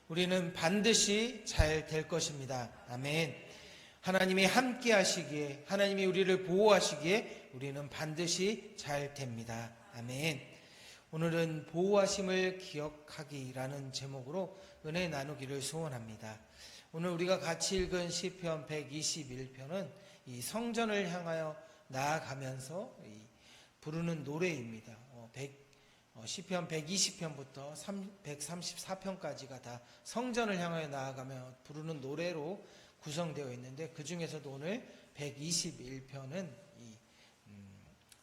우리는 반드시 잘 될 것입니다. 아멘. 하나님이 함께 하시기에, 하나님이 우리를 보호하시기에 우리는 반드시 잘 됩니다. 아멘. 오늘은 보호하심을 기억하기라는 제목으로 은혜 나누기를 소원합니다. 오늘 우리가 같이 읽은 시편 121편은 이 성전을 향하여 나아가면서 부르는 노래입니다. 시편 120편부터 134편까지가 다 성전을 향하여 나아가며 부르는 노래로 구성되어 있는데, 그 중에서도 오늘 121편은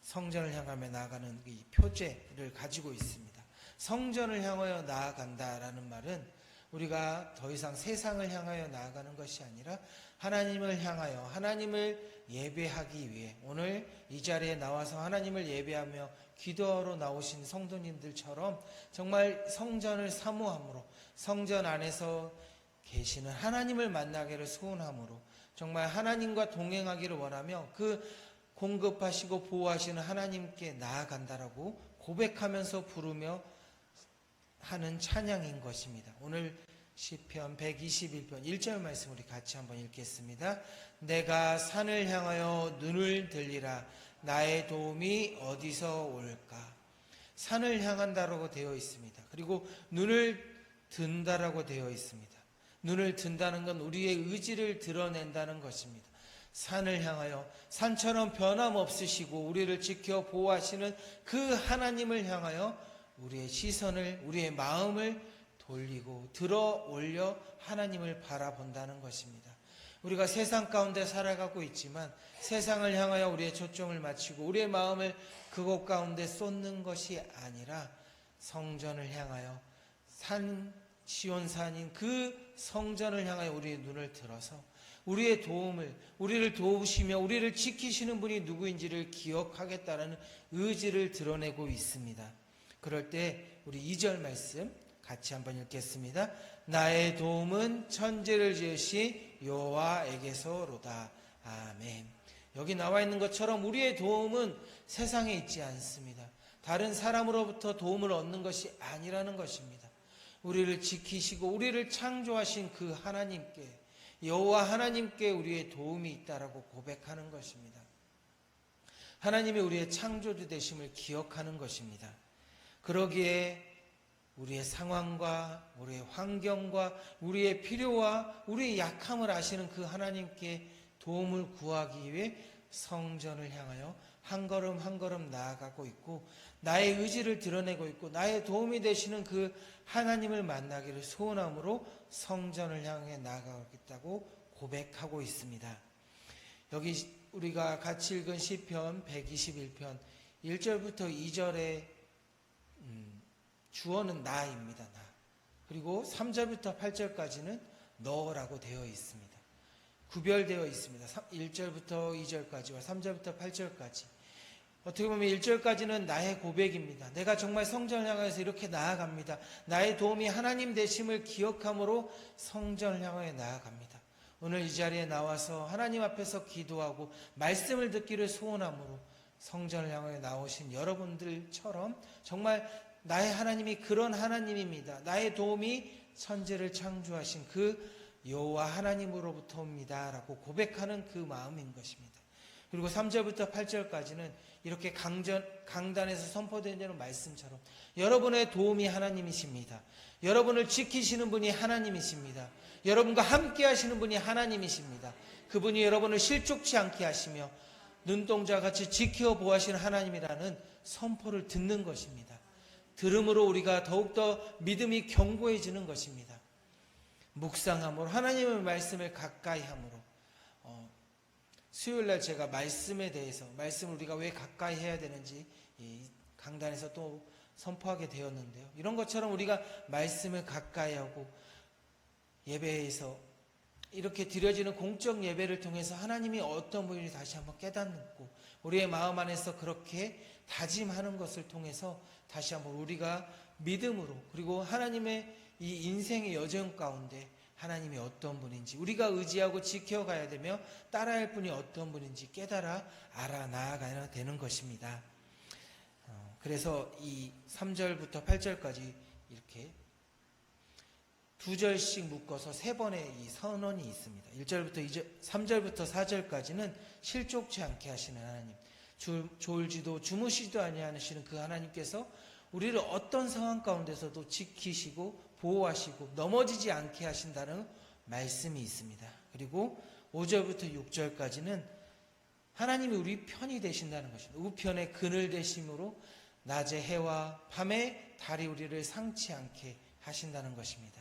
성전을 향하며 나아가는 이 표제를 가지고 있습니다. 성전을 향하여 나아간다라는 말은 우리가 더 이상 세상을 향하여 나아가는 것이 아니라 하나님을 향하여, 하나님을 예배하기 위해, 오늘 이 자리에 나와서 하나님을 예배하며 기도하러 나오신 성도님들처럼 정말 성전을 사모함으로, 성전 안에서 계시는 하나님을 만나기를 소원함으로 정말 하나님과 동행하기를 원하며 그 공급하시고 보호하시는 하나님께 나아간다라고 고백하면서 부르며 하는 찬양인 것입니다. 오늘 시편 121편 1절 말씀 우리 같이 한번 읽겠습니다. 내가 산을 향하여 눈을 들리라. 나의 도움이 어디서 올까? 산을 향한다라고 되어 있습니다. 그리고 눈을 든다라고 되어 있습니다. 눈을 든다는 건 우리의 의지를 드러낸다는 것입니다. 산을 향하여, 산처럼 변함없으시고 우리를 지켜 보호하시는 그 하나님을 향하여 우리의 시선을, 우리의 마음을 돌리고 들어 올려 하나님을 바라본다는 것입니다. 우리가 세상 가운데 살아가고 있지만 세상을 향하여 우리의 초점을 맞추고 우리의 마음을 그곳 가운데 쏟는 것이 아니라 성전을 향하여, 시온산인 그 성전을 향하여 우리의 눈을 들어서 우리의 도움을, 우리를 도우시며 우리를 지키시는 분이 누구인지를 기억하겠다는 의지를 드러내고 있습니다. 그럴 때 우리 2절 말씀 같이 한번 읽겠습니다. 나의 도움은 천지를 지으신 여호와에게서로다. 아멘. 여기 나와 있는 것처럼 우리의 도움은 세상에 있지 않습니다. 다른 사람으로부터 도움을 얻는 것이 아니라는 것입니다. 우리를 지키시고 우리를 창조하신 그 하나님께, 여호와 하나님께 우리의 도움이 있다라고 고백하는 것입니다. 하나님이 우리의 창조주 되심을 기억하는 것입니다. 그러기에 우리의 상황과 우리의 환경과 우리의 필요와 우리의 약함을 아시는 그 하나님께 도움을 구하기 위해 성전을 향하여 한 걸음 한 걸음 나아가고 있고, 나의 의지를 드러내고 있고, 나의 도움이 되시는 그 하나님을 만나기를 소원함으로 성전을 향해 나아가겠다고 고백하고 있습니다. 여기 우리가 같이 읽은 시편 121편 1절부터 2절의 주어는 나입니다. 나. 그리고 3절부터 8절까지는 너라고 되어 있습니다. 구별되어 있습니다. 1절부터 2절까지와 3절부터 8절까지. 어떻게 보면 1절까지는 나의 고백입니다. 내가 정말 성전을 향해서 이렇게 나아갑니다. 나의 도움이 하나님 되심을 기억함으로 성전을 향해 나아갑니다. 오늘 이 자리에 나와서 하나님 앞에서 기도하고 말씀을 듣기를 소원함으로 성전을 향해 나오신 여러분들처럼 정말 나의 하나님이 그런 하나님입니다. 나의 도움이 천지를 창조하신 그 여호와 하나님으로부터 옵니다 라고 고백하는 그 마음인 것입니다. 그리고 3절부터 8절까지는 이렇게 강단에서 선포되는 말씀처럼 여러분의 도움이 하나님이십니다. 여러분을 지키시는 분이 하나님이십니다. 여러분과 함께 하시는 분이 하나님이십니다. 그분이 여러분을 실족치 않게 하시며 눈동자같이 지켜 보호하시는 하나님이라는 선포를 듣는 것입니다. 들음으로 우리가 더욱더 믿음이 견고해지는 것입니다. 묵상함으로, 하나님의 말씀을 가까이 함으로, 수요일날 제가 말씀에 대해서, 말씀을 우리가 왜 가까이 해야 되는지 강단에서 또 선포하게 되었는데요. 이런 것처럼 우리가 말씀을 가까이 하고 예배에서 이렇게 드려지는 공적 예배를 통해서 하나님이 어떤 분인지 다시 한번 깨닫고 우리의 마음 안에서 그렇게 다짐하는 것을 통해서 다시 한번 우리가 믿음으로, 그리고 하나님의 이 인생의 여정 가운데 하나님이 어떤 분인지, 우리가 의지하고 지켜가야 되며 따라야 할 분이 어떤 분인지 깨달아 알아 나아가야 되는 것입니다. 그래서 이 3절부터 8절까지 이렇게 2절씩 묶어서 3번의 이 선언이 있습니다. 1절부터 3절부터 4절까지는 실족치 않게 하시는 하나님, 졸지도 주무시지도 아니하시는 그 하나님께서 우리를 어떤 상황 가운데서도 지키시고 보호하시고 넘어지지 않게 하신다는 말씀이 있습니다. 그리고 5절부터 6절까지는 하나님이 우리 편이 되신다는 것입니다. 우편의 그늘 되심으로 낮에 해와 밤에 달이 우리를 상치 않게 하신다는 것입니다.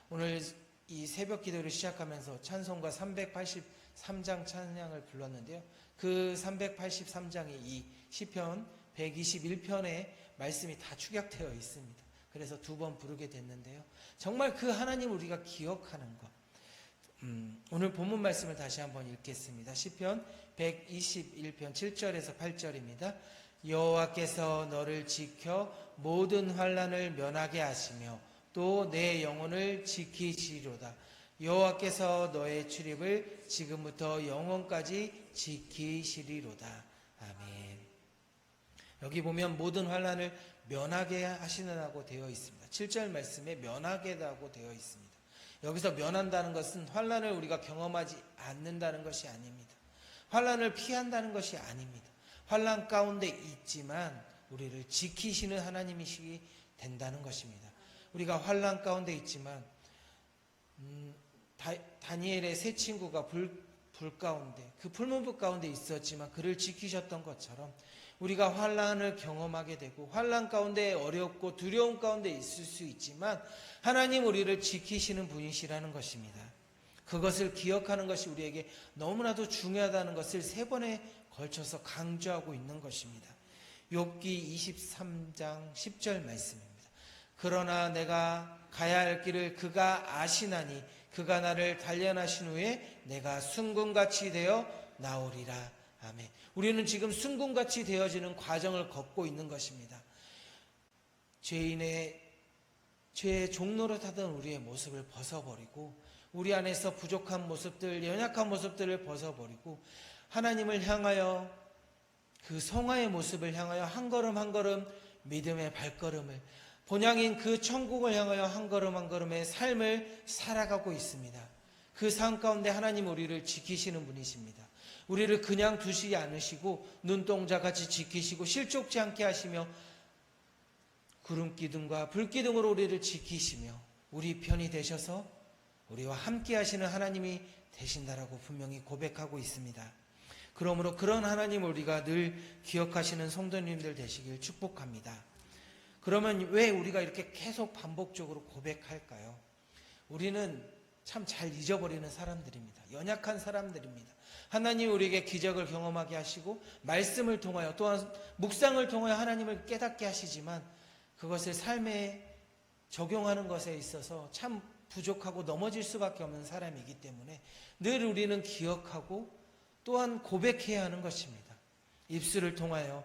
오늘 이 새벽 기도를 시작하면서 찬송가 383장 찬양을 불렀는데요. 그 383장이 이 시편 121편에 말씀이 다 축약되어 있습니다. 그래서 2번 부르게 됐는데요. 정말 그 하나님 우리가 기억하는 것. 오늘 본문 말씀을 다시 한번 읽겠습니다. 시편 121편 7절에서 8절입니다. 여호와께서 너를 지켜 모든 환난을 면하게 하시며 또 내 영혼을 지키시리로다. 여호와께서 너의 출입을 지금부터 영원까지 지키시리로다. 아멘. 여기 보면 모든 환난을 면하게 하시느라고 되어 있습니다. 7절 말씀에 면하게라고 되어 있습니다. 여기서 면한다는 것은 환난을 우리가 경험하지 않는다는 것이 아닙니다. 환난을 피한다는 것이 아닙니다. 환난 가운데 있지만 우리를 지키시는 하나님이시기 된다는 것입니다. 우리가 환난 가운데 있지만 다니엘의 세 친구가 불 가운데, 그 풀문불 가운데 있었지만 그를 지키셨던 것처럼 우리가 환난을 경험하게 되고 환난 가운데 어렵고 두려움 가운데 있을 수 있지만 하나님 우리를 지키시는 분이시라는 것입니다. 그것을 기억하는 것이 우리에게 너무나도 중요하다는 것을 3번에 걸쳐서 강조하고 있는 것입니다. 욥기 23장 10절 말씀입니다. 그러나 내가 가야 할 길을 그가 아시나니 그가 나를 단련하신 후에 내가 순금같이 되어 나오리라. 아멘. 우리는 지금 순금같이 되어지는 과정을 걷고 있는 것입니다. 죄의 종로로 타던 우리의 모습을 벗어버리고 우리 안에서 부족한 모습들, 연약한 모습들을 벗어버리고 하나님을 향하여 그 성화의 모습을 향하여 한 걸음 한 걸음 믿음의 발걸음을, 본향인 그 천국을 향하여 한 걸음 한 걸음의 삶을 살아가고 있습니다. 그 삶 가운데 하나님 우리를 지키시는 분이십니다. 우리를 그냥 두시지 않으시고 눈동자같이 지키시고 실족지 않게 하시며 구름기둥과 불기둥으로 우리를 지키시며 우리 편이 되셔서 우리와 함께 하시는 하나님이 되신다라고 분명히 고백하고 있습니다. 그러므로 그런 하나님 우리가 늘 기억하시는 성도님들 되시길 축복합니다. 그러면 왜 우리가 이렇게 계속 반복적으로 고백할까요? 우리는 참 잘 잊어버리는 사람들입니다. 연약한 사람들입니다. 하나님 우리에게 기적을 경험하게 하시고 말씀을 통하여 또한 묵상을 통하여 하나님을 깨닫게 하시지만 그것을 삶에 적용하는 것에 있어서 참 부족하고 넘어질 수밖에 없는 사람이기 때문에 늘 우리는 기억하고 또한 고백해야 하는 것입니다. 입술을 통하여.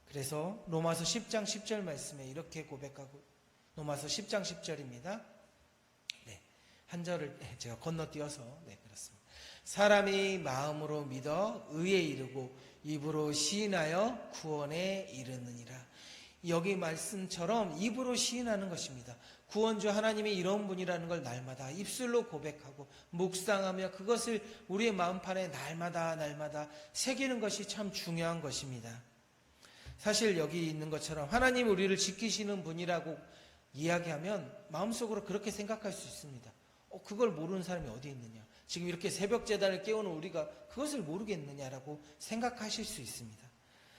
그래서 로마서 10장 10절 말씀에 이렇게 고백하고, 로마서 10장 10절입니다. 네, 한 절을 제가 건너뛰어서 그렇습니다. 사람이 마음으로 믿어 의에 이르고 입으로 시인하여 구원에 이르느니라. 여기 말씀처럼 입으로 시인하는 것입니다. 구원주 하나님이 이런 분이라는 걸 날마다 입술로 고백하고 묵상하며 그것을 우리의 마음판에 날마다 새기는 것이 참 중요한 것입니다. 사실 여기 있는 것처럼 하나님 우리를 지키시는 분이라고 이야기하면 마음속으로 그렇게 생각할 수 있습니다. 그걸 모르는 사람이 어디 있느냐, 지금 이렇게 새벽 제단을 깨우는 우리가 그것을 모르겠느냐라고 생각하실 수 있습니다.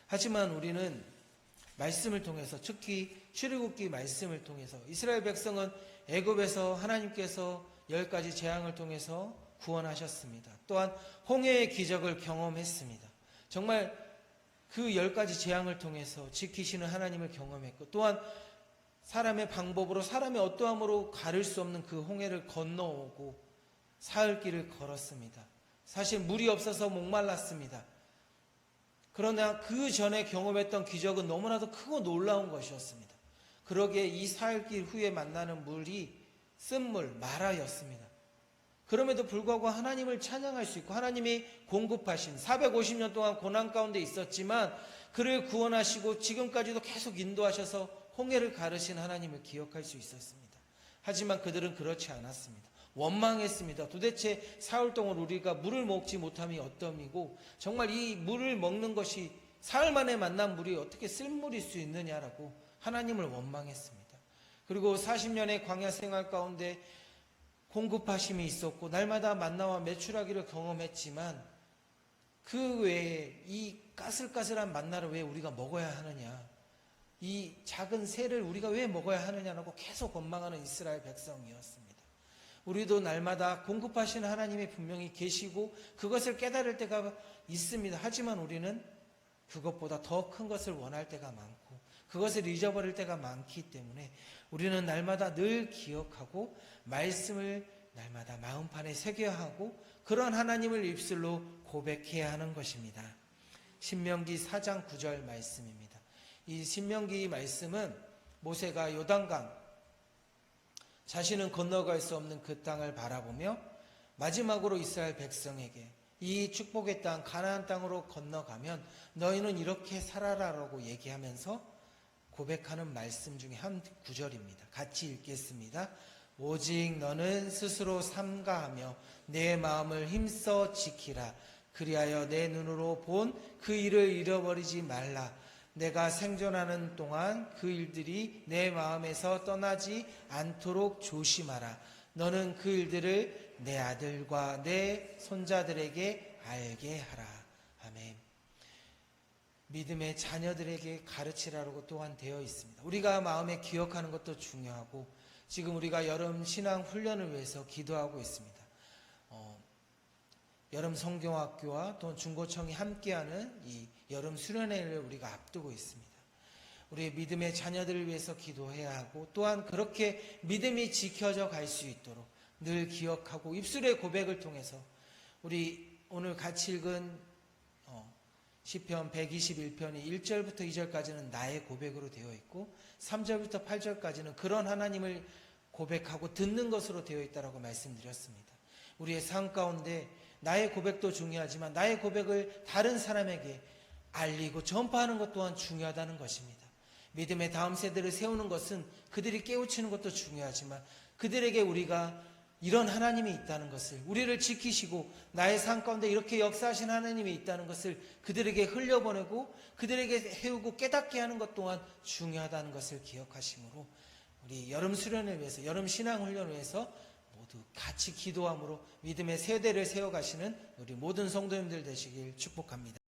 하지만 우리는 말씀을 통해서, 특히 출애굽기 말씀을 통해서 이스라엘 백성은 애굽에서 하나님께서 10가지 재앙을 통해서 구원하셨습니다. 또한 홍해의 기적을 경험했습니다. 정말 그 10가지 재앙을 통해서 지키시는 하나님을 경험했고, 또한 사람의 방법으로, 사람의 어떠함으로 가를 수 없는 그 홍해를 건너오고 사흘 길을 걸었습니다. 사실 물이 없어서 목말랐습니다. 그러나 그 전에 경험했던 기적은 너무나도 크고 놀라운 것이었습니다. 그러기에 이 사흘길 후에 만나는 물이 쓴물, 마라였습니다. 그럼에도 불구하고 하나님을 찬양할 수 있고 하나님이 공급하신 450년 동안 고난 가운데 있었지만 그를 구원하시고 지금까지도 계속 인도하셔서 홍해를 가르신 하나님을 기억할 수 있었습니다. 하지만 그들은 그렇지 않았습니다. 원망했습니다. 도대체 사흘 동안 우리가 물을 먹지 못함이 어떠미고 정말 이 물을 먹는 것이 사흘 만에 만난 물이 어떻게 쓸물일 수 있느냐라고 하나님을 원망했습니다. 그리고 40년의 광야 생활 가운데 공급하심이 있었고 날마다 만나와 메추라기를 경험했지만 그 외에 이 까슬까슬한 만나를 왜 우리가 먹어야 하느냐, 이 작은 새를 우리가 왜 먹어야 하느냐라고 계속 원망하는 이스라엘 백성이었습니다. 우리도 날마다 공급하시는 하나님이 분명히 계시고 그것을 깨달을 때가 있습니다. 하지만 우리는 그것보다 더 큰 것을 원할 때가 많고 그것을 잊어버릴 때가 많기 때문에 우리는 날마다 늘 기억하고 말씀을 날마다 마음판에 새겨야 하고 그런 하나님을 입술로 고백해야 하는 것입니다. 신명기 4장 9절 말씀입니다. 이 신명기 말씀은 모세가 요단강, 자신은 건너갈 수 없는 그 땅을 바라보며 마지막으로 이스라엘 백성에게 이 축복의 땅 가나안 땅으로 건너가면 너희는 이렇게 살아라라고 얘기하면서 고백하는 말씀 중에 한 구절입니다. 같이 읽겠습니다. 오직 너는 스스로 삼가하며 내 마음을 힘써 지키라. 그리하여 내 눈으로 본 그 일을 잃어버리지 말라. 내가 생존하는 동안 그 일들이 내 마음에서 떠나지 않도록 조심하라. 너는 그 일들을 내 아들과 내 손자들에게 알게 하라. 아멘. 믿음의 자녀들에게 가르치라고 또한 되어 있습니다. 우리가 마음에 기억하는 것도 중요하고 지금 우리가 여름 신앙 훈련을 위해서 기도하고 있습니다. 여름 성경학교와 또 중고청이 함께하는 이 여름 수련회를 우리가 앞두고 있습니다. 우리 믿음의 자녀들을 위해서 기도해야 하고 또한 그렇게 믿음이 지켜져 갈 수 있도록 늘 기억하고 입술의 고백을 통해서 우리 오늘 같이 읽은 시편 121편이 1절부터 2절까지는 나의 고백으로 되어 있고 3절부터 8절까지는 그런 하나님을 고백하고 듣는 것으로 되어 있다고 말씀드렸습니다. 우리의 삶 가운데 나의 고백도 중요하지만 나의 고백을 다른 사람에게 알리고 전파하는 것 또한 중요하다는 것입니다. 믿음의 다음 세대를 세우는 것은 그들이 깨우치는 것도 중요하지만 그들에게 우리가 이런 하나님이 있다는 것을, 우리를 지키시고 나의 삶 가운데 이렇게 역사하신 하나님이 있다는 것을 그들에게 흘려보내고 그들에게 해우고 깨닫게 하는 것 또한 중요하다는 것을 기억하심으로 우리 여름 수련을 위해서, 여름 신앙 훈련을 위해서 모두 같이 기도함으로 믿음의 세대를 세워가시는 우리 모든 성도님들 되시길 축복합니다.